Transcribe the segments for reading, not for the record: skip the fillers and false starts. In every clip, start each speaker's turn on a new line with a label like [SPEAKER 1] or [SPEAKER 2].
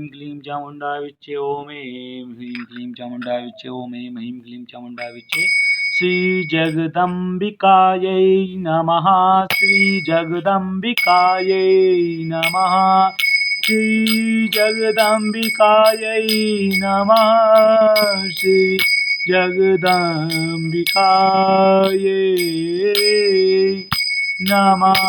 [SPEAKER 1] ह्रीं क्लीं चामुण्डाय विच्चे ॐ ऐं ह्रीं क्लीं चामुण्डाय विच्चे ॐ ऐं ह्रीं क्लीं चामुण्डाय विच्चे श्रीजगदम्बिकायै नमः श्रीजगदम्बिकायै नमः श्रीजगदम्बिकायै नमः श्रीजगदम्बिकायै नमः।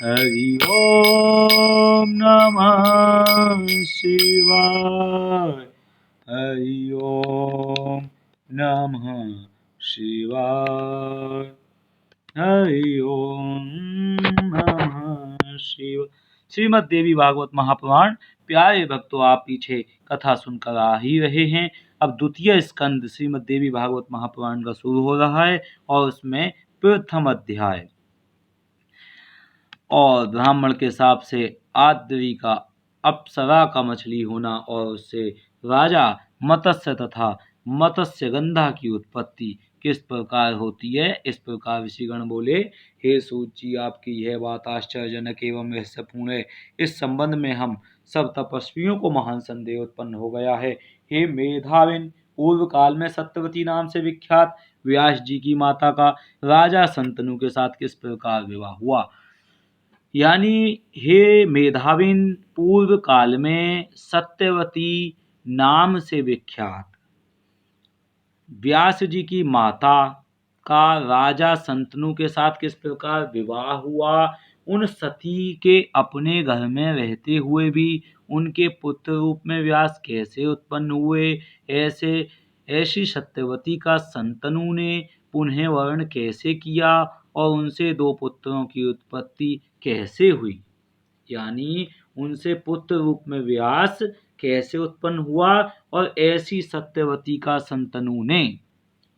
[SPEAKER 1] हरि ओम नमः शिवाय। हरि ओम नमः शिवाय। हरि ओम नमः शिवाय। श्रीमद् देवी भागवत महापुराण। प्यारे भक्तों, आप पीछे कथा सुनकर आ ही रहे हैं। अब द्वितीय स्कंद श्रीमद् देवी भागवत महापुराण का शुरू हो रहा है और उसमें प्रथम अध्याय और ब्राह्मण के शाप से आद्री का अप्सरा का मछली होना और उससे राजा मत्स्य तथा मत्स्यगंधा की उत्पत्ति किस प्रकार होती है, इस प्रकार ऋषिगण बोले, हे सूत जी, आपकी यह बात आश्चर्यजनक एवं रहस्यपूर्ण है। इस संबंध में हम सब तपस्वियों को महान संदेह उत्पन्न हो गया है। हे मेधाविन, पूर्व काल में सत्यवती नाम से विख्यात व्यास जी की माता का राजा संतनु के साथ किस प्रकार विवाह हुआ। यानी हे मेधाविन, पूर्व काल में सत्यवती नाम से विख्यात व्यास जी की माता का राजा संतनु के साथ किस प्रकार विवाह हुआ। उन सती के अपने घर में रहते हुए भी उनके पुत्र रूप में व्यास कैसे उत्पन्न हुए। ऐसी सत्यवती का संतनु ने पुनः वर्ण कैसे किया और उनसे दो पुत्रों की उत्पत्ति कैसे हुई। यानी उनसे पुत्र रूप में व्यास कैसे उत्पन्न हुआ और ऐसी सत्यवती का संतनु ने,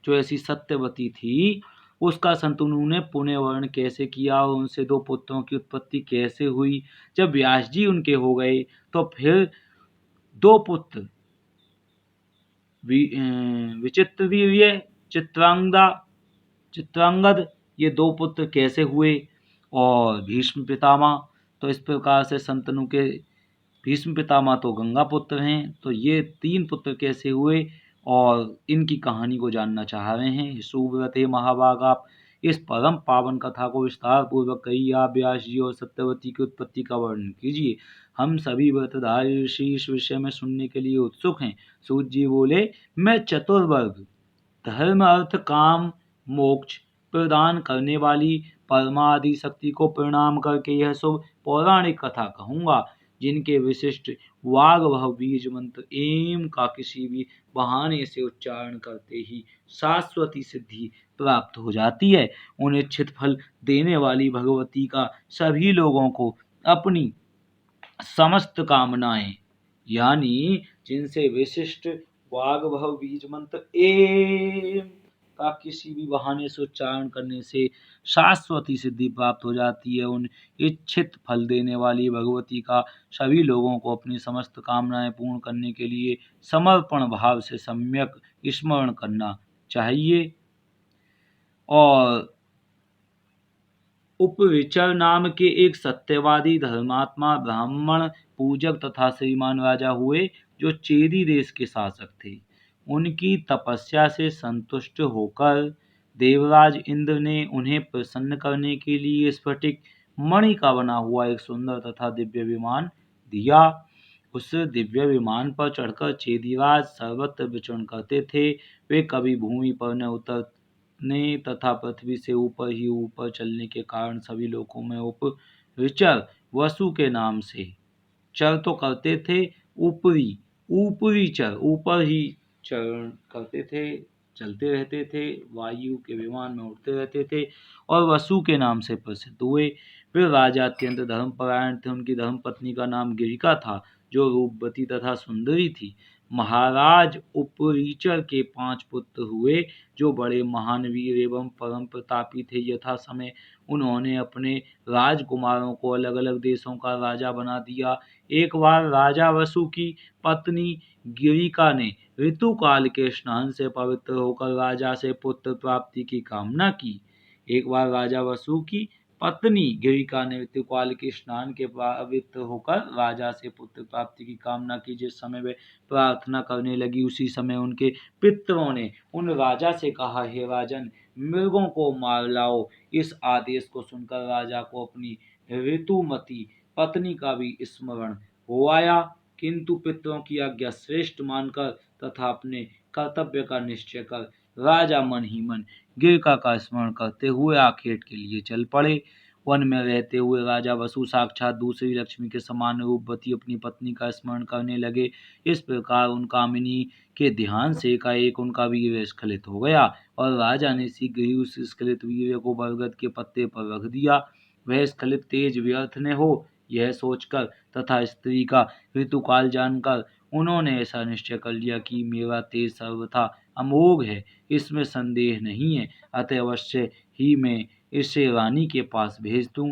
[SPEAKER 1] जो ऐसी सत्यवती थी, उसका संतनु ने पुण्य वर्ण कैसे किया और उनसे दो पुत्रों की उत्पत्ति कैसे हुई। जब व्यास जी उनके हो गए तो फिर दो पुत्र विचित्रवीर्य, चित्रांगद, ये दो पुत्र कैसे हुए और भीष्म पितामह। तो इस प्रकार से संतनु के भीष्म पितामह तो गंगा पुत्र हैं, तो ये तीन पुत्र कैसे हुए और इनकी कहानी को जानना चाह रहे हैं। सुव्रत महाभाग, आप इस परम पावन कथा को विस्तार पूर्वक कहिए। आप व्यास जी और सत्यवती की उत्पत्ति का वर्णन कीजिए। हम सभी व्रतधारी ऋषि इस विषय में सुनने के लिए उत्सुक हैं। सूत जी बोले, मैं चतुर्वर्ग धर्म अर्थ काम मोक्ष प्रदान करने वाली परमादि शक्ति को प्रणाम करके यह शुभ पौराणिक कथा कहूँगा, जिनके विशिष्ट वाग्भव बीज मंत्र एम का किसी भी बहाने से उच्चारण करते ही शाश्वती सिद्धि प्राप्त हो जाती है। उन्हें इच्छित फल देने वाली भगवती का सभी लोगों को अपनी समस्त कामनाएं, यानी जिनसे विशिष्ट वाग्भव बीज मंत्र एम का किसी भी बहाने से उच्चारण करने से शाश्वती सिद्धि प्राप्त हो जाती है, उन इच्छित फल देने वाली भगवती का सभी लोगों को अपनी समस्त कामनाएं पूर्ण करने के लिए समर्पण भाव से सम्यक स्मरण करना चाहिए। और उपविचर नाम के एक सत्यवादी धर्मात्मा ब्राह्मण पूजक तथा श्रीमान राजा हुए, जो चेदी देश के शासक थे। उनकी तपस्या से संतुष्ट होकर देवराज इंद्र ने उन्हें प्रसन्न करने के लिए स्फटिक मणि का बना हुआ एक सुंदर तथा दिव्य विमान दिया। उस दिव्य विमान पर चढ़कर चेदीराज सर्वत्र विचरण करते थे। वे कभी भूमि पर न उतरने तथा पृथ्वी से ऊपर ही ऊपर चलने के कारण सभी लोकों में उपविचर वसु के नाम से चर तो करते थे, ऊपरी चर ऊपर ही चरण करते थे, चलते रहते थे, वायु के विमान में उड़ते रहते थे और वसु के नाम से प्रसिद्ध हुए। वे राजा अत्यंत धर्मपरायण थे। उनकी धर्मपत्नी का नाम गिरिका था, जो रूपवती तथा सुंदरी थी। महाराज उपरीचर के 5 पुत्र हुए, जो बड़े महान वीर एवं परम प्रतापी थे। यथा समय उन्होंने अपने राजकुमारों को अलग अलग देशों का राजा बना दिया। एक बार राजा वसु की पत्नी गिरिका ने ऋतुकाल के स्नान से पवित्र होकर राजा से पुत्र प्राप्ति की कामना की। एक बार राजा वसु की पत्नी गिरिका ने ऋतुकाल के स्नान के पवित्र होकर राजा से पुत्र प्राप्ति की कामना की। जिस समय वे प्रार्थना करने लगी उसी समय उनके पितरों ने उन राजा से कहा, हे राजन, मृगों को मार लाओ। इस आदेश को सुनकर राजा को अपनी ऋतुमती पत्नी का भी स्मरण हो आया, किंतु पितरों की आज्ञा श्रेष्ठ मानकर तथा अपने कर्तव्य का निश्चय कर राजा मन ही मन गिरका का स्मरण करते हुए आखेट के लिए चल पड़े। वन में रहते हुए राजा वसु साक्षात दूसरी लक्ष्मी के समान रूपवती अपनी पत्नी का स्मरण करने लगे। इस प्रकार उन कामिनी के ध्यान से एकाएक उनका वीर्य स्खलित हो गया और राजा ने शीघ्र ही उस स्खलित वीर्य को बरगद के पत्ते पर रख दिया। वह स्खलित तेज व्यर्थ न हो यह सोचकर तथा स्त्री का ऋतुकाल जानकर उन्होंने ऐसा निश्चय कर लिया कि मेरा तेज सर्वथा अमोघ है, इसमें संदेह नहीं है, अतः अवश्य ही मैं इसे रानी के पास भेज दूं।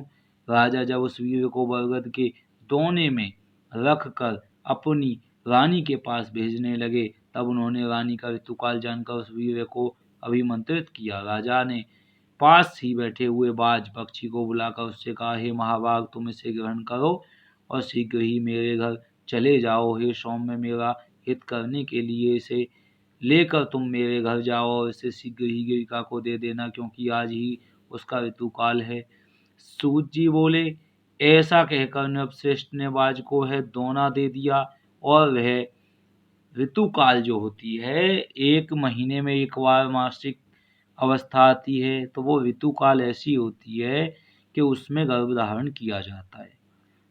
[SPEAKER 1] राजा जब उस वीर को बरगद के दोने में रख कर अपनी रानी के पास भेजने लगे, तब उन्होंने रानी का ऋतुकाल जानकर उस वीर को अभिमंत्रित किया। राजा ने पास ही बैठे हुए बाज पक्षी को बुलाकर उससे कहा, हे महाभाग, तुम इसे ग्रहण करो और शीघ्र ही मेरे घर चले जाओ। हे सौम्य, मेरा हित करने के लिए इसे लेकर तुम मेरे घर जाओ और इसे शीघ्र ही गिरिका को दे देना, क्योंकि आज ही उसका ऋतुकाल है। सूत जी बोले, ऐसा कहकर नृपश्रेष्ठ ने बाज को है दोना दे दिया। और वह ऋतुकाल जो होती है, 1 महीने में एक बार मासिक अवस्था आती है, तो वो ऋतुकाल ऐसी होती है कि उसमें गर्भ धारण किया जाता है।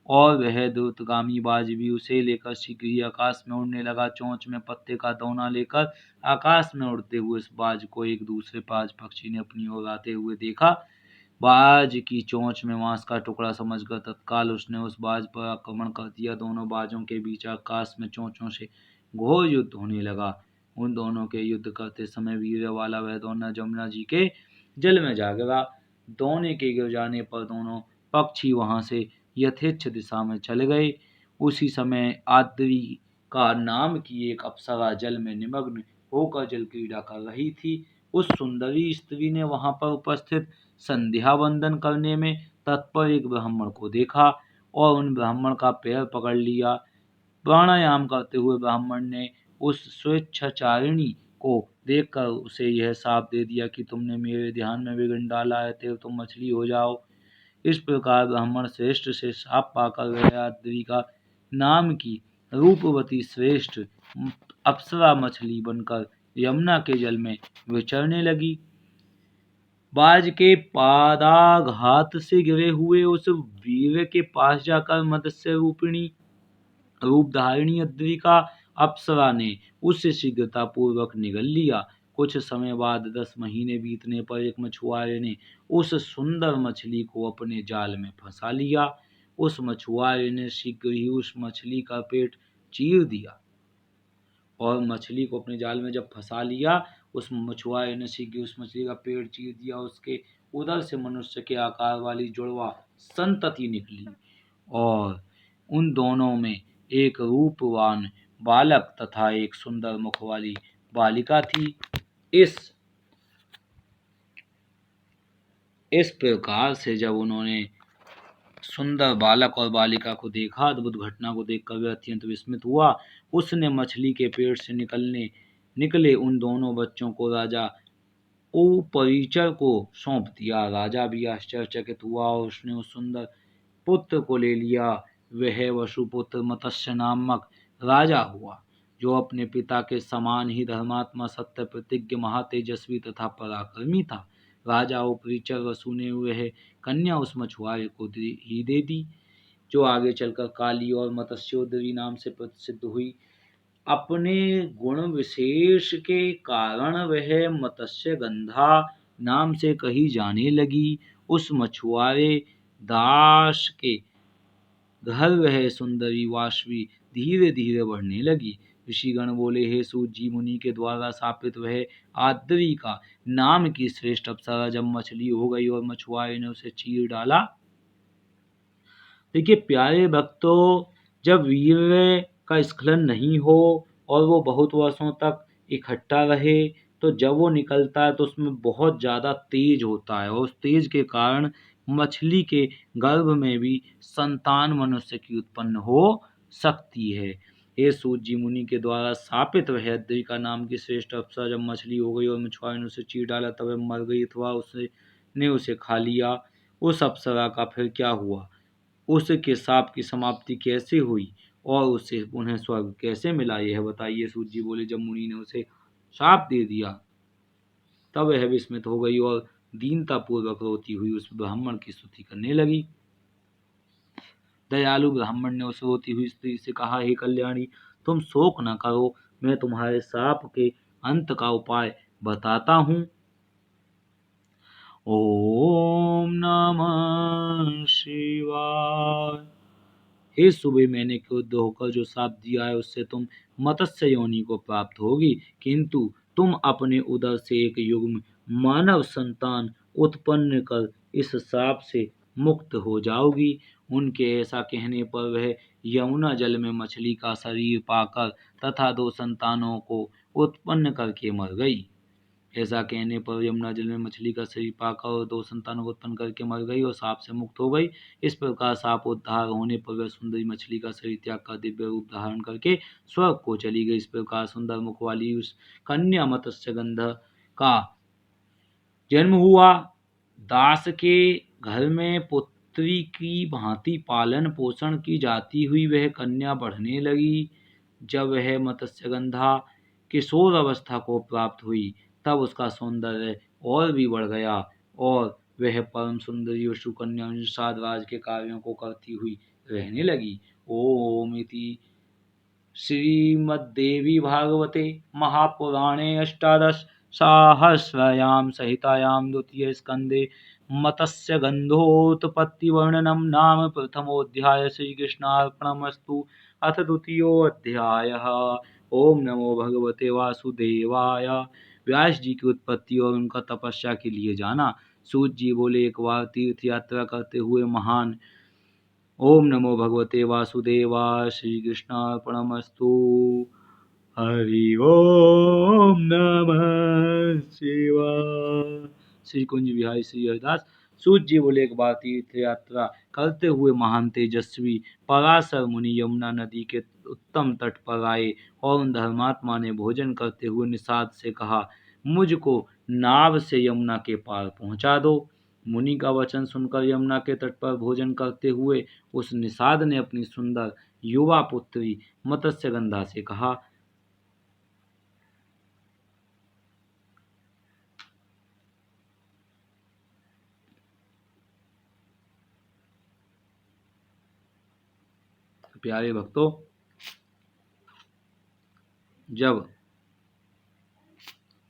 [SPEAKER 1] और वह द्रुतगामी बाज भी उसे लेकर शीघ्र ही आकाश में उड़ने लगा। चोंच में पत्ते का दौना लेकर आकाश में उड़ते हुए उस बाज को एक दूसरे बाज पक्षी ने अपनी ओर आते हुए देखा। बाज की चोंच में मांस का टुकड़ा समझकर तत्काल उसने उस बाज पर आक्रमण कर दिया। दोनों बाजों के बीच आकाश में चोंचों से घोर युद्ध होने लगा। उन दोनों के युद्ध करते समय वीर्य वाला वह दोना जमुना जी के जल में जा गिरा। दोने के गिर जाने पर दोनों पक्षी वहां से यथेच्छ दिशा में चले गए। उसी समय आद्री का नाम की एक अप्सरा जल में निमग्न होकर जल क्रीड़ा कर रही थी। उस सुंदरी स्त्री ने वहां पर उपस्थित संध्या वंदन करने में तत्पर एक ब्राह्मण को देखा और उन ब्राह्मण का पैर पकड़ लिया। प्राणायाम करते हुए ब्राह्मण ने उस स्वेच्छाचारिणी को देखकर उसे यह शाप दे दिया कि तुमने मेरे ध्यान में विघ्न डाला है, तो तुम मछली हो जाओ। इस प्रकार ब्राह्मण श्रेष्ठ से शाप पाकर वह आद्रिका नाम की रूपवती श्रेष्ठ अप्सरा मछली बनकर यमुना के जल में विचरने लगी। बाज के पादाघात से गिरे हुए उस वीर के पास जाकर मत्स्य रूप धारिणी अद्रिका अप्सरा ने उससे शीघ्रता पूर्वक निगल लिया। कुछ समय बाद 10 महीने बीतने पर एक मछुआरे ने उस सुंदर मछली को अपने जाल में फंसा लिया। उस मछुआरे ने शीघ्र ही उस मछली का पेट चीर दिया और मछली को अपने जाल में जब फंसा लिया, उस मछुआरे ने शीघ्र उस मछली का पेट चीर दिया। उसके उदर से मनुष्य के आकार वाली जुड़वा संतति निकली और उन दोनों में एक रूपवान बालक तथा एक सुंदर मुख वाली बालिका थी। इस प्रकार से जब उन्होंने सुंदर बालक और बालिका को देखा, अद्भुत घटना को देखकर वह अत्यंत विस्मित हुआ। उसने मछली के पेट से निकले उन दोनों बच्चों को राजा उपरिचर को सौंप दिया। राजा भी आश्चर्यचकित हुआ और उसने उस सुंदर पुत्र को ले लिया। वह वसुपुत्र मत्स्य नामक राजा हुआ, जो अपने पिता के समान ही धर्मात्मा, सत्य प्रतिज्ञ, महातेजस्वी तथा पराक्रमी था। राजा उपरिचर वसु ने वह कन्या उस मछुआरे को ही दे दी, जो आगे चलकर काली और मत्स्योदरी नाम से प्रसिद्ध हुई। अपने गुण विशेष के कारण वह मत्स्य गंधा नाम से कही जाने लगी। उस मछुआरे दास के घर वह सुंदरी वासवी धीरे धीरे बढ़ने लगी। ऋषिगण बोले, हे सूत जी, मुनि के द्वारा शापित वह आद्री का नाम की श्रेष्ठ अप्सरा जब मछली हो गई और मछुआरे ने उसे चीर डाला। देखिए प्यारे भक्तों, जब वीर्य का स्खलन नहीं हो और वो बहुत वर्षों तक इकट्ठा रहे, तो जब वो निकलता है तो उसमें बहुत ज़्यादा तेज होता है और उस तेज के कारण मछली के गर्भ में भी संतान मनुष्य की उत्पन्न हो सकती है। हे सूत जी, मुनि के द्वारा शापित वह अद्रिका नाम की श्रेष्ठ अप्सरा जब मछली हो गई और मछुआरे ने उसे चीर डाला तब वह मर गई अथवा उसने उसे खा लिया, उस अप्सरा का फिर क्या हुआ? उसके शाप की समाप्ति कैसे हुई और उसे उन्हें स्वर्ग कैसे मिला, यह बताइए। सूत जी बोले, जब मुनि ने उसे शाप दे दिया तब वह विस्मित हो गई और दीनता पूर्वक रोती हुई उस ब्राह्मण की स्तुति करने लगी। दयालु ब्राह्मण ने उस रोती हुई स्त्री से कहा, हे कल्याणी, तुम शोक न करो, मैं तुम्हारे शाप के अंत का उपाय बताता हूँ। ओम नमः शिवाय। हे सुबह, मैंने क्रुद्ध होकर जो शाप दिया है उससे तुम मत्स्य योनि को प्राप्त होगी, किंतु तुम अपने उदर से एक युग्म मानव संतान उत्पन्न कर इस शाप से मुक्त हो जाओगी। उनके ऐसा कहने पर वह यमुना जल में मछली का शरीर पाकर तथा 2 संतानों को उत्पन्न करके मर गई। ऐसा कहने पर यमुना जल में मछली का शरीर पाकर और 2 संतानों को उत्पन्न करके मर गई और साप से मुक्त हो गई। इस प्रकार साप उद्धार होने पर वह सुंदरी मछली का शरीर त्याग कर दिव्य रूप धारण करके स्वर्ग को चली गई। इस प्रकार सुंदर मुख वाली उस कन्या मत्स्यगंधा का जन्म हुआ। दास के घर में पुत्री की भांति पालन पोषण की जाती हुई वह कन्या बढ़ने लगी। जब वह मत्स्यगंधा किशोर अवस्था को प्राप्त हुई तब उसका सौंदर्य और भी बढ़ गया और वह परम सुंदरी और सुकन्या निषाद राज के कार्यों को करती हुई रहने लगी। ओम इति श्रीमद्देवी भागवते महापुराणे अष्टादश साहस्रयां सहितायां द्वितीय स्कंदे मत्स्यगंधोत्पत्तिवर्णनं नाम प्रथमोऽध्यायः। श्रीकृष्णार्पणमस्तु। अथ द्वितीयोऽध्यायः। ओम नमो भगवते वासुदेवाय। व्यास जी की उत्पत्ति और उनका तपस्या के लिए जाना। सूत जी बोले, एक बार तीर्थ यात्रा करते हुए महान ओम नमो भगवते वासुदेवाय। श्री कृष्णार्पणमस्तु। हरि ओम नमः शिवाय। श्री कुंज बिहारी श्री हरिदास। सूत जी बोले, एक बार तीर्थ यात्रा करते हुए महान तेजस्वी पराशर मुनि यमुना नदी के उत्तम तट पर आए और उन धर्मात्मा ने भोजन करते हुए निषाद से कहा, मुझको नाव से यमुना के पार पहुंचा दो। मुनि का वचन सुनकर यमुना के तट पर भोजन करते हुए उस निषाद ने अपनी सुंदर युवा पुत्री मत्स्यगंधा से कहा, प्यारे भक्तों, जब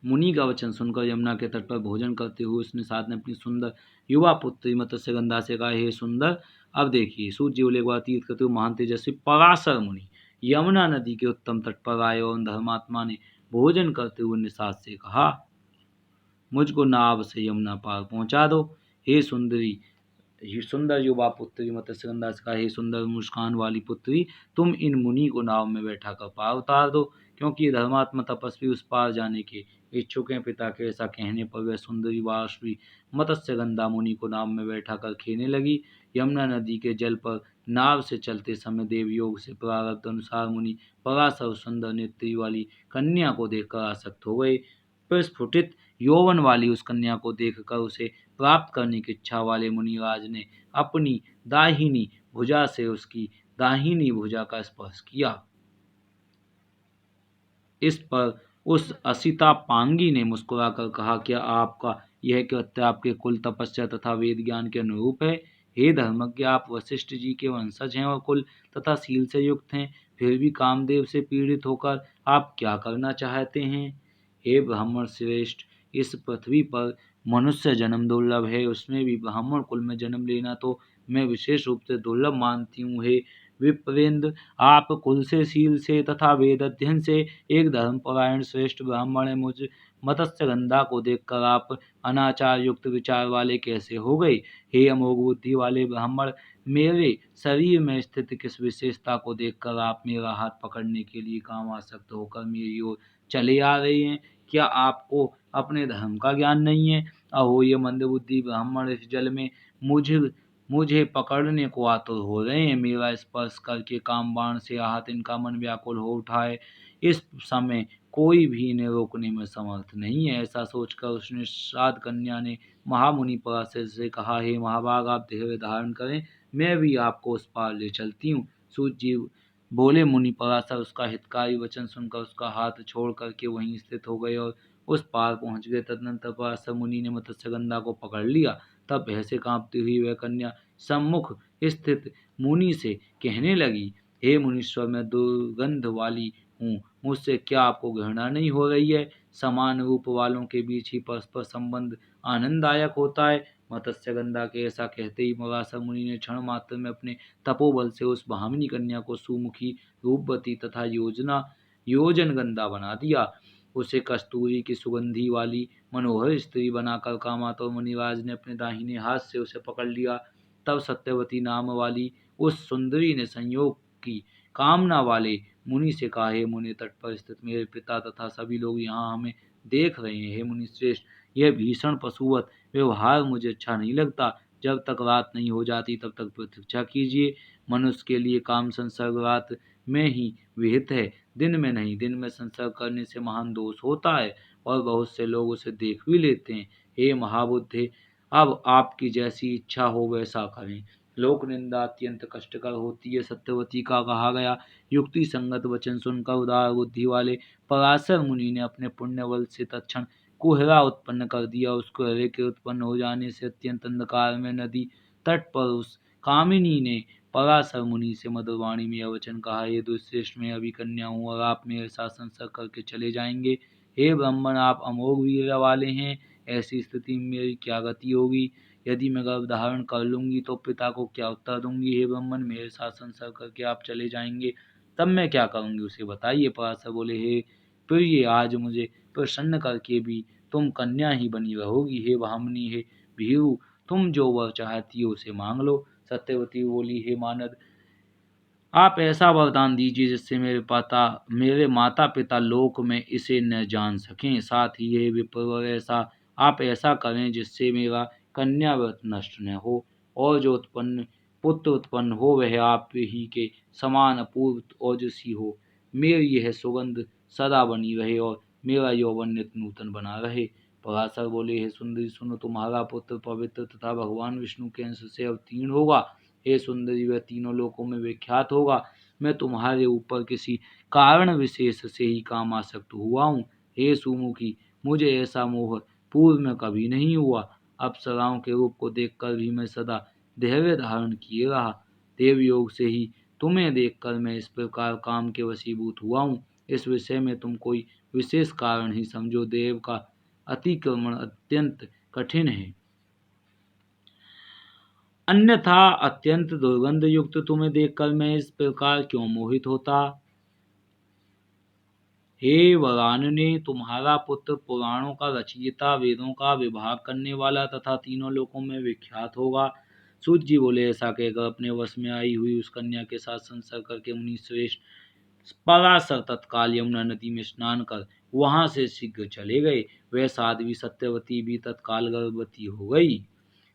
[SPEAKER 1] मुनि का वचन सुनकर यमुना के तट पर भोजन करते हुए उस निषाद ने अपनी सुंदर युवा पुत्री मत्स्यगंधा से कहा, हे सुंदर, अब देखिए। सूत जी बोले, एक बार तीर्थ करते हुए महान तेजस्वी पराशर मुनि यमुना नदी के उत्तम तट पर आए और उन धर्मात्मा ने भोजन करते हुए निषाद से कहा, मुझको नाव से यमुना पार पहुंचा दो। हे सुंदरी, ये सुंदर युवा पुत्री मत्स्यगंधा से कहा, हे सुंदर मुस्कान वाली पुत्री, तुम इन मुनि को नाव में बैठा कर पार उतार दो, क्योंकि धर्मात्मा तपस्वी उस पार जाने के इच्छुक हैं। पिता के ऐसा कहने पर वह सुंदरी वासवी मत्स्यगंधा मुनि को नाव में बैठा कर खेने लगी। यमुना नदी के जल पर नाव से चलते समय देवयोग से प्रारब्ध अनुसार मुनि पराशर सुंदर नेत्री वाली कन्या को देखकर आसक्त हो गए। प्रस्फुटित यौवन वाली उस कन्या को देखकर उसे प्राप्त करने की इच्छा वाले मुनिराज ने अपनी दाहिनी भुजा से उसकी दाहिनी भुजा का स्पर्श किया। इस पर उस असिता पांगी ने मुस्कुराकर कहा, क्या आपका यह कृत्य आपके कुल तपस्या तथा वेद ज्ञान के अनुरूप है? हे धर्मज्ञ, आप वशिष्ठ जी के वंशज हैं और कुल तथा शील से युक्त हैं, फिर भी कामदेव से पीड़ित होकर आप क्या करना चाहते हैं? हे ब्राह्मण श्रेष्ठ, इस पृथ्वी पर मनुष्य जन्म दुर्लभ है, उसमें भी ब्राह्मण कुल में जन्म लेना तो मैं विशेष रूप से दुर्लभ मानती हूँ। हे विप्रेंद्र, आप कुल से, शील से तथा वेद अध्ययन से एक धर्मपरायण श्रेष्ठ ब्राह्मण है। मुझ मत्स्यगंधा को देखकर आप अनाचार युक्त विचार वाले कैसे हो गए? हे अमोघ बुद्धि वाले ब्राह्मण, मेरे शरीर में स्थित किस विशेषता को देखकर आप मेरा हाथ पकड़ने के लिए कामासक्त होकर मेरी ओर चले आ रहे हैं? क्या आपको अपने धर्म का ज्ञान नहीं है? अहो ये मंदबुद्धि ब्राह्मण, इस जल में मुझे मुझे पकड़ने को आतुर हो रहे हैं। मेरा स्पर्श करके कामबाण से आहत इनका मन व्याकुल हो उठा है। इस समय कोई भी इन्हें रोकने में समर्थ नहीं है। ऐसा सोचकर उस निषाद कन्या ने महामुनि पराशर से कहा, हे महाभाग, आप धैर्य धारण करें, मैं भी आपको उस पार ले चलती हूँ। सूत जी बोले। मुनि पराशर उसका हितकारी वचन सुनकर उसका हाथ छोड़ करके वहीं स्थित हो गए और उस पार पहुंच गए। तदनंतर पराशर मुनि ने मत्स्यगंधा को पकड़ लिया। तब भय से कांपती हुई वह कन्या सम्मुख स्थित मुनि से कहने लगी, हे मुनीश्वर, मैं दुर्गंध वाली हूँ, मुझसे क्या आपको घृणा नहीं हो रही है? समान रूप वालों के बीच ही परस्पर संबंध आनंददायक होता है। मत्स्यगंधा के ऐसा कहते ही पराशर मुनि ने क्षण मात्र में अपने तपोबल से उस भामिनी कन्या को सुमुखी, रूपवती तथा योजनगंधा बना दिया। उसे कस्तूरी की सुगंधी वाली मनोहर स्त्री बनाकर कामातुर मुनिराज ने अपने दाहिने हाथ से उसे पकड़ लिया। तब सत्यवती नाम वाली उस सुंदरी ने संयोग की कामना वाले मुनि से कहा, हे मुनि, तट पर स्थित मेरे पिता तथा सभी लोग यहाँ हमें देख रहे हैं। हे मुनि श्रेष्ठ, यह भीषण पशुवत व्यवहार मुझे अच्छा नहीं लगता। जब तक रात नहीं हो जाती तब तक प्रतीक्षा कीजिए। मनुष्य के लिए काम संसर्ग रात में ही विहित है, दिन में नहीं। दिन में संसर्ग करने से महान दोष होता है और बहुत से लोग उसे देख भी लेते हैं। हे महाबुद्धे, अब आपकी जैसी इच्छा हो वैसा करें। लोक निंदा अत्यंत कष्टकर होती है। सत्यवती का कहा गया युक्ति संगत वचन सुनकर उदार बुद्धि वाले पराशर मुनि ने अपने पुण्य बल से तत्क्षण कोहरा उत्पन्न कर दिया। उस कोहरे के उत्पन्न हो जाने से अत्यंत अंधकार में नदी तट पर उस कामिनी ने पराशर मुनि से मधुर वाणी में यह वचन कहा, हे दुश्रेष्ठ, मैं अभी कन्या हूँ और आप मेरे साथ संसर्ग करके चले जाएंगे। हे ब्राह्मण, आप अमोघ वीर वाले हैं, ऐसी स्थिति में मेरी क्या गति होगी? यदि मैं गर्भ धारण कर लूंगी तो पिता को क्या उत्तर दूंगी? हे ब्राह्मण, मेरे साथ संसर्ग करके आप चले जाएंगे, तब मैं क्या करूंगी, उसे बताइए। पराशर बोले, हे प्रिय, आज मुझे प्रसन्न करके भी तुम कन्या ही बनी रहोगी। हे भामिनी, हे भीरु, तुम जो वर चाहती हो उसे मांग लो। सत्यवती बोली, हे मानद, आप ऐसा वरदान दीजिए जिससे मेरे माता पिता लोक में इसे न जान सकें। साथ ही ये विप्रवर, ऐसा आप ऐसा करें जिससे मेरा कन्याव्रत नष्ट न हो और जो पुत्र उत्पन्न हो वह आप ही के समान अपूर्व ओजस्वी हो। मेरी यह सुगंध सदा बनी रहे और मेरा यौवन नित्य नूतन बना रहे। पराशर बोले, हे सुंदरी, सुनो, तुम्हारा पुत्र पवित्र तथा भगवान विष्णु के अंश से अवतीर्ण होगा। हे सुंदरी, वह तीनों लोकों में विख्यात होगा। मैं तुम्हारे ऊपर किसी कारण विशेष से ही कामासक्त हुआ हूँ। हे सुमुखी, मुझे ऐसा मोह पूर्व में कभी नहीं हुआ। अप्सराओं के रूप को देखकर भी मैं सदा धैर्य धारण किए रहा। देव योग से ही तुम्हें देखकर मैं इस प्रकार काम के वशीभूत हुआ हूँ। इस विषय में तुम कोई विशेष कारण ही समझो। देव का अतिक्रमण अत्यंत कठिन है, अन्यथा अत्यंत दुर्गंध युक्त तुम्हें देखकर मैं इस प्रकार क्यों मोहित होता? हे वरानने, तुम्हारा पुत्र पुराणों का रचयिता, वेदों का विभाग करने वाला तथा तीनों लोकों में विख्यात होगा। सूत जी बोले। ऐसा कहकर अपने वश में आई हुई उस कन्या के साथ संसर्ग करके मुनि श्रेष्ठ पराशर तत्काल यमुना नदी में स्नान कर वहां से शीघ्र चले गए। वह साध्वी सत्यवती भी तत्काल गर्भवती हो गई।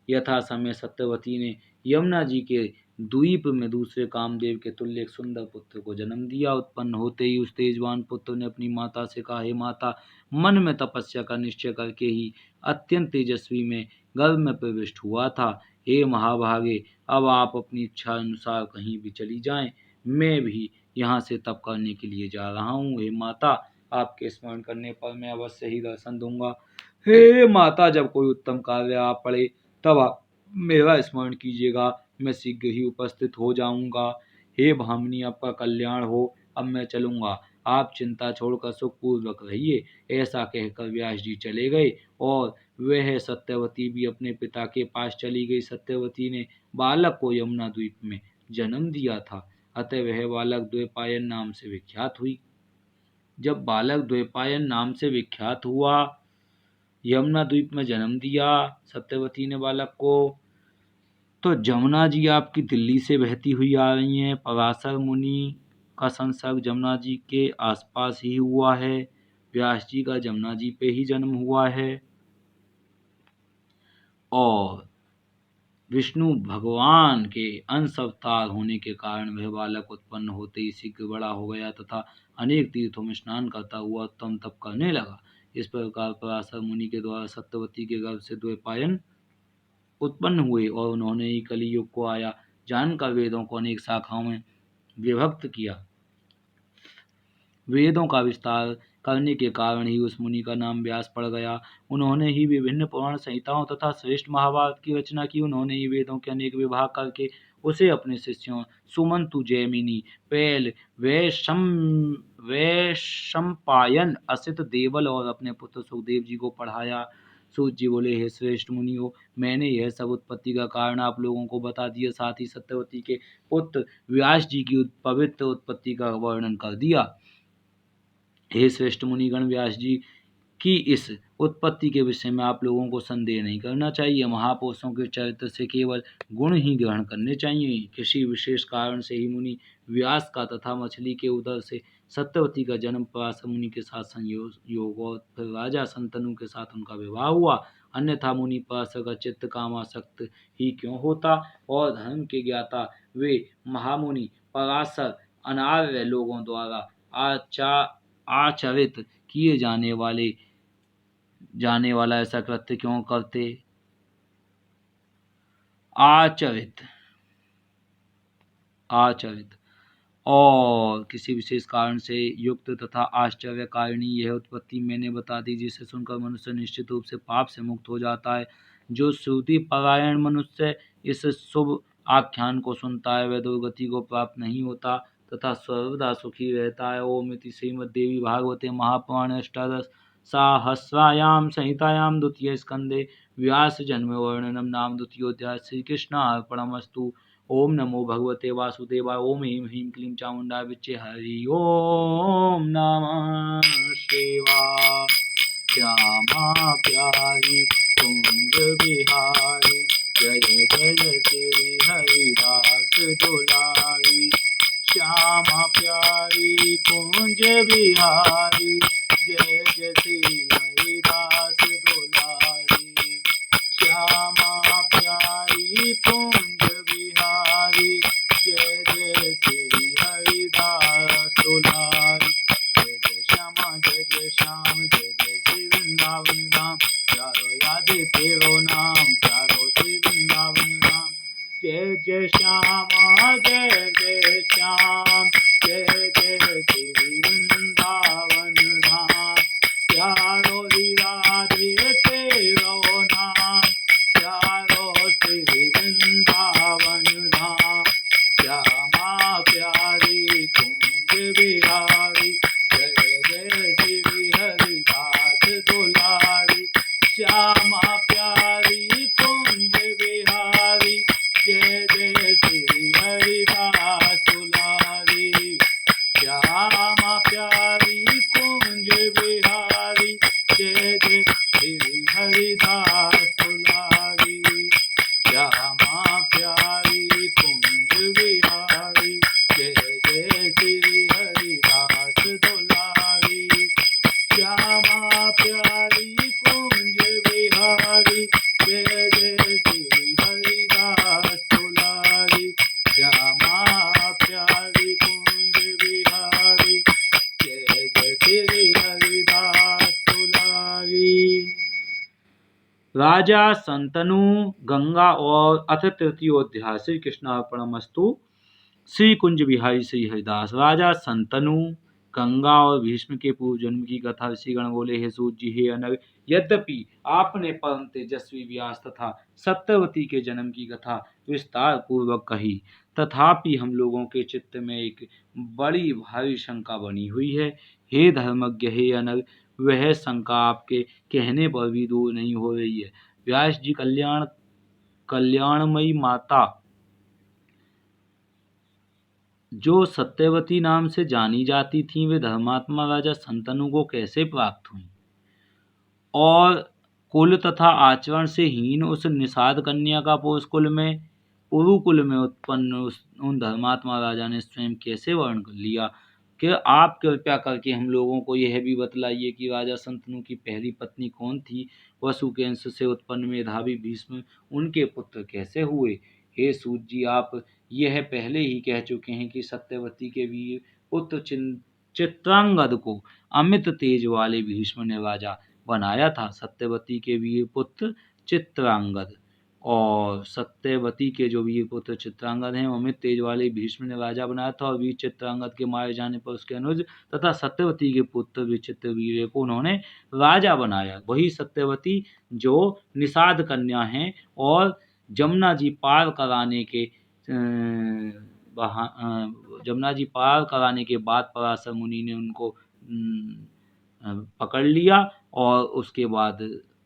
[SPEAKER 1] यथा समय सत्यवती ने यमुना जी के द्वीप में दूसरे कामदेव के तुल्य एक सुंदर पुत्र को जन्म दिया। उत्पन्न होते ही उस तेजवान पुत्र ने अपनी माता से कहा, हे माता, मन में तपस्या का निश्चय करके ही अत्यंत तेजस्वी में गर्भ में प्रविष्ट हुआ था। हे महाभागे, अब आप अपनी इच्छा अनुसार कहीं भी चली जाएं, मैं भी यहाँ से तप करने के लिए जा रहा हूँ। हे माता, आपके स्मरण करने पर मैं अवश्य ही दर्शन दूंगा। हे माता, जब कोई उत्तम कार्य आ पड़े तब आप मेरा स्मरण कीजिएगा, मैं शीघ्र ही उपस्थित हो जाऊंगा। हे भामिनी, आपका कल्याण हो, अब मैं चलूंगा, आप चिंता छोड़कर सुखपूर्वक रहिए। ऐसा कहकर व्यास जी चले गए और वह सत्यवती भी अपने पिता के पास चली गई। सत्यवती ने बालक को यमुना द्वीप में जन्म दिया था, अतः वह बालक द्वैपायन नाम से विख्यात हुई। जब बालक द्वैपायन नाम से विख्यात हुआ, यमुना द्वीप में जन्म दिया सत्यवती ने बालक को, तो जमुना जी आपकी दिल्ली से बहती हुई आ रही हैं। पराशर मुनि का संसर्ग जमुना जी के आसपास ही हुआ है। व्यास जी का जमुना जी पे ही जन्म हुआ है और विष्णु भगवान के अंश अवतार होने के कारण वह बालक उत्पन्न होते ही शीघ्र बड़ा हो गया तथा अनेक तीर्थों में स्नान करता हुआ उत्तम तप करने लगा। इस प्रकार पराशर मुनि के द्वारा सत्यवती के गर्भ से द्वैपायन उत्पन्न हुए और उन्होंने ही कली युग को आया जानकर वेदों को अनेक शाखाओं में विभक्त किया। वेदों का विस्तार करने के कारण ही उस मुनि का नाम व्यास पड़ गया। उन्होंने ही विभिन्न पुराण संहिताओं तथा श्रेष्ठ महाभारत की रचना की। उन्होंने ही वेदों के अनेक विभाग करके उसे अपने शिष्यों सुमंतु, जैमिनी, पैल, वैशंपायन, असित, देवल और अपने पुत्र सुखदेव जी को पढ़ाया। सूत जी बोले, हे श्रेष्ठ मुनियों, मैंने यह सब उत्पत्ति का कारण आप लोगों को बता दिया, साथ ही सत्यवती के पुत्र व्यास जी की पवित्र उत्पत्ति का वर्णन कर दिया। हे श्रेष्ठ मुनिगण, व्यास जी की इस उत्पत्ति के विषय में आप लोगों को संदेह नहीं करना चाहिए। महापुरुषों के चरित्र से केवल गुण ही ग्रहण करने चाहिए। किसी विशेष कारण से ही मुनि व्यास का तथा मछली के उदर से सत्यवती का जन्म पराशर मुनि के साथ संयोग और फिर राजा संतनु के साथ उनका विवाह हुआ। अन्यथा मुनि पराशर का चित्त कामासक्त ही क्यों होता और धर्म के ज्ञाता वे महामुनि पराशर अनार्य लोगों द्वारा आचरित किए जाने वाला ऐसा कृत्य क्यों करते। आचरित और किसी विशेष कारण से युक्त तथा आश्चर्यकारिणी यह उत्पत्ति मैंने बता दी, जिसे सुनकर मनुष्य निश्चित रूप से पाप से मुक्त हो जाता है। जो श्रुति परायण मनुष्य इस शुभ आख्यान को सुनता है वह दुर्गति को प्राप्त नहीं होता तथा सर्वदा सुखी रहता है। ओम इति श्रीमद्देवी भागवते महापुराणे अष्टादशसहस्रायां संहितायां द्वितीय स्कंदे व्यास जन्म वर्णनम नाम द्वितीयोऽध्यायः। श्रीकृष्णार्पणमस्तु। ओम नमो भगवते वासुदेवाय। ओम ह्रीं ह्रीं क्लीं चामुंडाय विच्चे। हरि ओम नमः शिवाय। श्यामा प्यारी कुंज बिहारी, जय जय श्री हरिदास दुलारी। श्यामा प्यारी कुंज बिहारी, जय जय श्री हरिदास दुलारी। श्यामा प्यारी कुंज बिहारी, जय जय श्री हरिदास दुलारी। जय जय श्यामा जय जय श्याम, जय जय श्री वृंदावन धाम। प्यारो याद तेरो नाम, प्यारो श्री वृंदावन धाम। जय जय श्यामा जय जय श्याम, जय जय श्री वृंदावन धाम। प्यारो राधे तेरो नाम, प्यारो श्री वृंदावन धाम। श्यामा प्यारी कुंज बिहारी, जय जय श्री हरिदास दुलारी। श्यामा प्यारी कुंज बिहारी, जय जय श्री हरिदास दुलारी। श्यामा प्यारी कुंज बिहारी, जय जय श्री हरिदास दुलारी। श्यामा प्यारी कुंज बिहारी, जय जय श्री हरिदास दुलारी। श्यामा प्यारी कुंज बिहारी, जय जय श्री हरिदास दुलारी। श्यामा प्यारी कुंज बिहारी, जय जय श्री हरिदास दुलारी। राजा संतनु, गंगा और अथ तृतीयोऽध्याय। श्री कृष्णार्पणमस्तु। श्री कुंज बिहारी श्री हरिदास। राजा संतनु, गंगा और भीष्म के पूर्व जन्म की कथा ऋषिगण बोले, हे सूत जी, हे अनग, यद्यपि आपने परम तेजस्वी व्यास तथा सत्यवती के जन्म की कथा विस्तार पूर्वक कही, तथापि हम लोगों के चित्त में एक बड़ी भारी शंका बनी हुई है। हे धर्मज्ञ, हे अनग, वह शंका आपके कहने पर भी दूर नहीं हो रही है। व्यास जी कल्याणमयी माता जो सत्यवती नाम से जानी जाती थीं, वे धर्मात्मा राजा संतनु को कैसे प्राप्त हुईं और कुल तथा आचरण से हीन उस निषाद कन्या का पुरुकुल में उत्पन्न उन धर्मात्मा राजा ने स्वयं कैसे वर्ण कर लिया। कि आप कृपया करके हम लोगों को यह भी बतलाइए कि राजा शंतनु की पहली पत्नी कौन थी। वसु के अंश से उत्पन्न मेधावी भीष्म उनके पुत्र कैसे हुए। हे सूत जी, आप यह पहले ही कह चुके हैं कि सत्यवती के वीर पुत्र चित्रांगद को अमित तेज वाले भीष्म ने राजा बनाया था। सत्यवती के वीर पुत्र चित्रांगद और सत्यवती के जो वीर पुत्र चित्रांगद हैं, अमित तेज वाले भीष्म ने राजा बनाया था। और वीर चित्रांगद के मारे जाने पर उसके अनुज तथा सत्यवती के पुत्र विचित्र वीर को उन्होंने राजा बनाया। वही सत्यवती जो निषाद कन्या हैं और जमुना जी पार कराने के जमुना जी पार कराने के बाद पराशर मुनि ने उनको पकड़ लिया और उसके बाद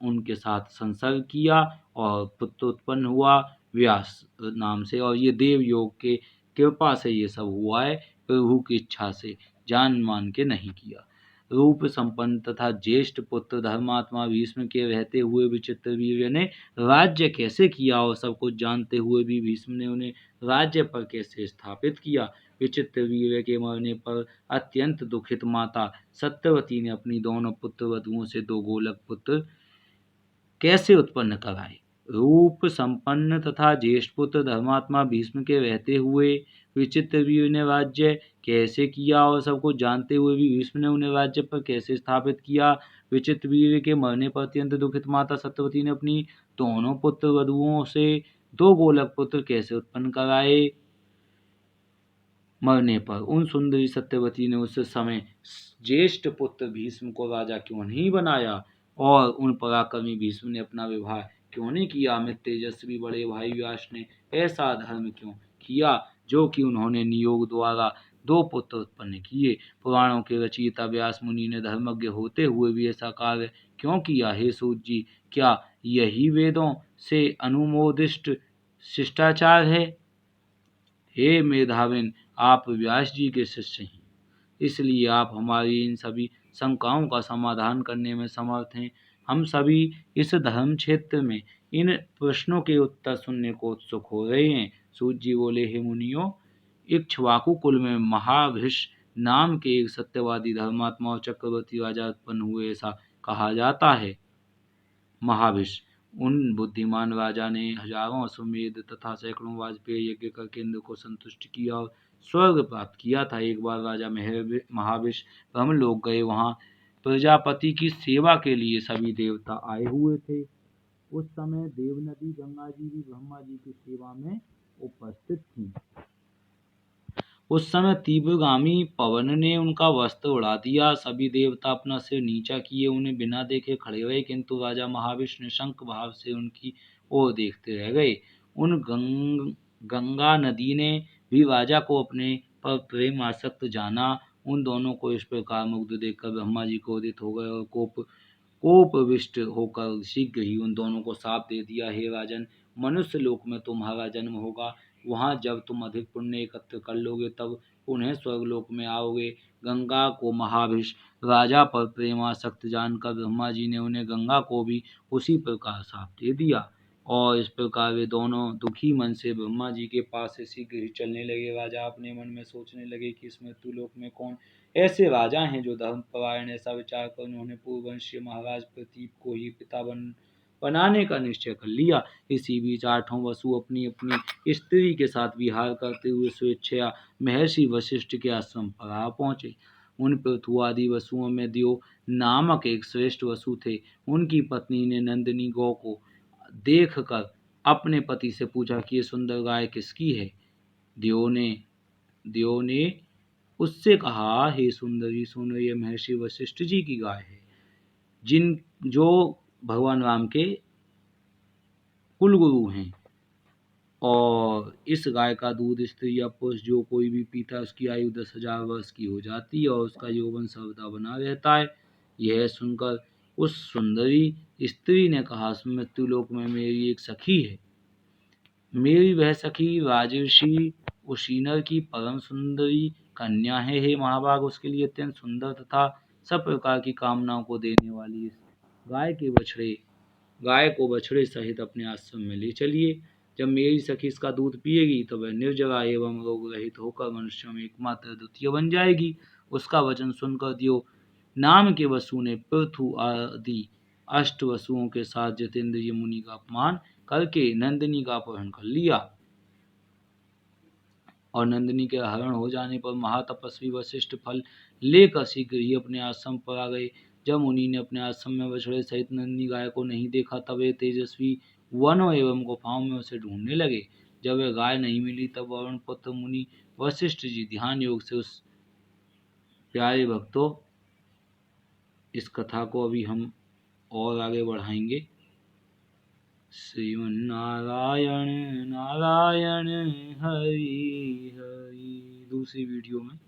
[SPEAKER 1] उनके साथ संसर्ग किया और पुत्र उत्पन्न हुआ व्यास नाम से। और ये देव योग के कृपा से ये सब हुआ है, प्रभु की इच्छा से जान मान के नहीं किया। रूप संपन्न तथा ज्येष्ठ पुत्र धर्मात्मा भीष्म के रहते हुए विचित्र वीर्य ने राज्य कैसे किया और सब कुछ जानते हुए भी भीष्म ने उन्हें राज्य पर कैसे स्थापित किया। विचित्र वीर्य के मरने पर अत्यंत दुखित माता सत्यवती ने अपनी दोनों पुत्र वधुओं से 2 गोलक पुत्र कैसे उत्पन्न कराए। रूप संपन्न तथा ज्येष्ठ पुत्र धर्मात्मा भीष्म के रहते हुए विचित्र वीर ने राज्य कैसे किया और सब कुछ जानते हुए भी भीष्म ने उन्हें राज्य पर कैसे स्थापित किया। विचित्र वीर के मरने पर अत्यंत दुखित माता सत्यवती ने अपनी दोनों पुत्र वधुओं से 2 गोलक पुत्र कैसे उत्पन्न कराए। मरने पर उन सुंदरी सत्यवती ने उस समय ज्येष्ठ पुत्र भीष्म को राजा क्यों नहीं बनाया और उन पराक्रमी भीष्म ने अपना विवाह क्यों नहीं किया। अमित तेजस्वी बड़े भाई व्यास ने ऐसा धर्म क्यों किया जो कि उन्होंने नियोग द्वारा 2 पुत्र उत्पन्न किए। पुराणों के रचयिता व्यास मुनि ने धर्मज्ञ होते हुए भी ऐसा कार्य क्यों किया। हे सूत जी, क्या यही वेदों से अनुमोदिष्ट शिष्टाचार है। हे मेधाविन, आप व्यास जी के शिष्य हैं, इसलिए आप हमारी इन सभी शंकाओं का समाधान करने में समर्थ हैं। हम सभी इस धर्म क्षेत्र में इन प्रश्नों के उत्तर सुनने को उत्सुक हो रहे हैं। सूत जी बोले, हे मुनियों, इक्ष्वाकु कुल में महाभिष नाम के एक सत्यवादी धर्मात्मा और चक्रवर्ती राजा उत्पन्न हुए, ऐसा कहा जाता है। महाभिष उन बुद्धिमान राजा ने हजारों अश्वमेध तथा सैकड़ों वाजपेयी यज्ञ करके इंद्र को संतुष्ट किया और स्वर्ग प्राप्त किया था। एक बार राजा महाभिष ब्रह्मलोक गए। वहां प्रजापति की सेवा के लिए सभी देवता आए हुए थे। उस समय देवनदी गंगा जी भी ब्रह्मा जी की सेवा में उपस्थित थी। उस समय तीव्रगामी पवन ने उनका वस्त्र उड़ा दिया। सभी देवता अपना सिर नीचा किए उन्हें बिना देखे खड़े रहे, किंतु राजा महाविष्णु शंख भाव से उनकी ओर देखते रह गए। उन गंगा नदी ने भी राजा को अपने पर प्रेम आसक्त जाना। उन दोनों को इस प्रकार मुग्ध देखकर ब्रह्मा जी क्रोधित हो गए और कोपविष्ट होकर शीघ्र ही उन दोनों को शाप दे दिया। हे राजन, मनुष्य लोक में तुम्हारा जन्म होगा। वहां जब तुम अधिक पुण्य एकत्र कर लोगे तब पुनः स्वर्गलोक में आओगे। गंगा को महाभिष राजा पर प्रेमासक्त जानकर ब्रह्मा जी ने उन्हें गंगा को भी उसी प्रकार शाप दे दिया। और इस प्रकार वे दोनों दुखी मन से ब्रह्मा जी के पास से शीघ्र ही चलने लगे। राजा अपने मन में सोचने लगे कि इस मृत्युलोक में कौन ऐसे राजा हैं जो धर्मपरायण। ऐसा विचार कर उन्होंने पूर्ववंशीय महाराज प्रतीप को ही पिता बनाने का निश्चय कर लिया। इसी बीच 8 वसु अपनी अपनी स्त्री के साथ विहार करते हुए स्वेच्छया महर्षि वशिष्ठ के आश्रम पर आ पहुंचे। उन पृथु आदि वसुओं में देव नामक एक श्रेष्ठ वसु थे। उनकी पत्नी ने नंदिनी गौ को देख कर अपने पति से पूछा कि ये सुंदर गाय किसकी है। देव ने उससे कहा, हे सुंदरी सुनो, ये महर्षि वशिष्ठ जी की गाय है, जो भगवान राम के कुलगुरु हैं। और इस गाय का दूध स्त्री या पुरुष जो कोई भी पीता है उसकी आयु 10,000 वर्ष की हो जाती है और उसका यौवन सर्वदा बना रहता है। यह सुनकर उस सुंदरी स्त्री ने कहा, मृत्युलोक में मेरी एक सखी है। मेरी वह सखी राजर्षि उशीनर की परम सुंदरी कन्या है। हे महाभाग, उसके लिए अत्यंत सुंदर तथा सब प्रकार की कामनाओं को देने वाली इस गाय को बछड़े सहित अपने आश्रम में ले चलिए। जब मेरी सखी इसका दूध पिएगी तो वह निर्जरा एवं रोग रहित होकर मनुष्यों में एकमात्र द्वितीय बन जाएगी। उसका वचन सुनकर दियो नाम के वसु ने पृथु आदि अष्ट वसुओं के साथ जितेंद्रिय मुनि का अपमान करके नंदिनी का अपहरण कर लिया। और नंदिनी के हरण हो जाने पर महातपस्वी वशिष्ठ फल लेकर शीघ्र ही अपने आश्रम पर आ गए। जब मुनि ने अपने आश्रम में बछड़े सहित नंदिनी गाय को नहीं देखा, तब वे तेजस्वी वनों एवं गुफाओं में उसे ढूंढने लगे। जब वह गाय नहीं मिली, तब वरुण पुत्र मुनि वशिष्ठ जी ध्यान योग से उस प्यारे भक्तों, इस कथा को अभी हम और आगे बढ़ाएंगे। श्रीमन्नारायण नारायण हरि हरि, दूसरी वीडियो में।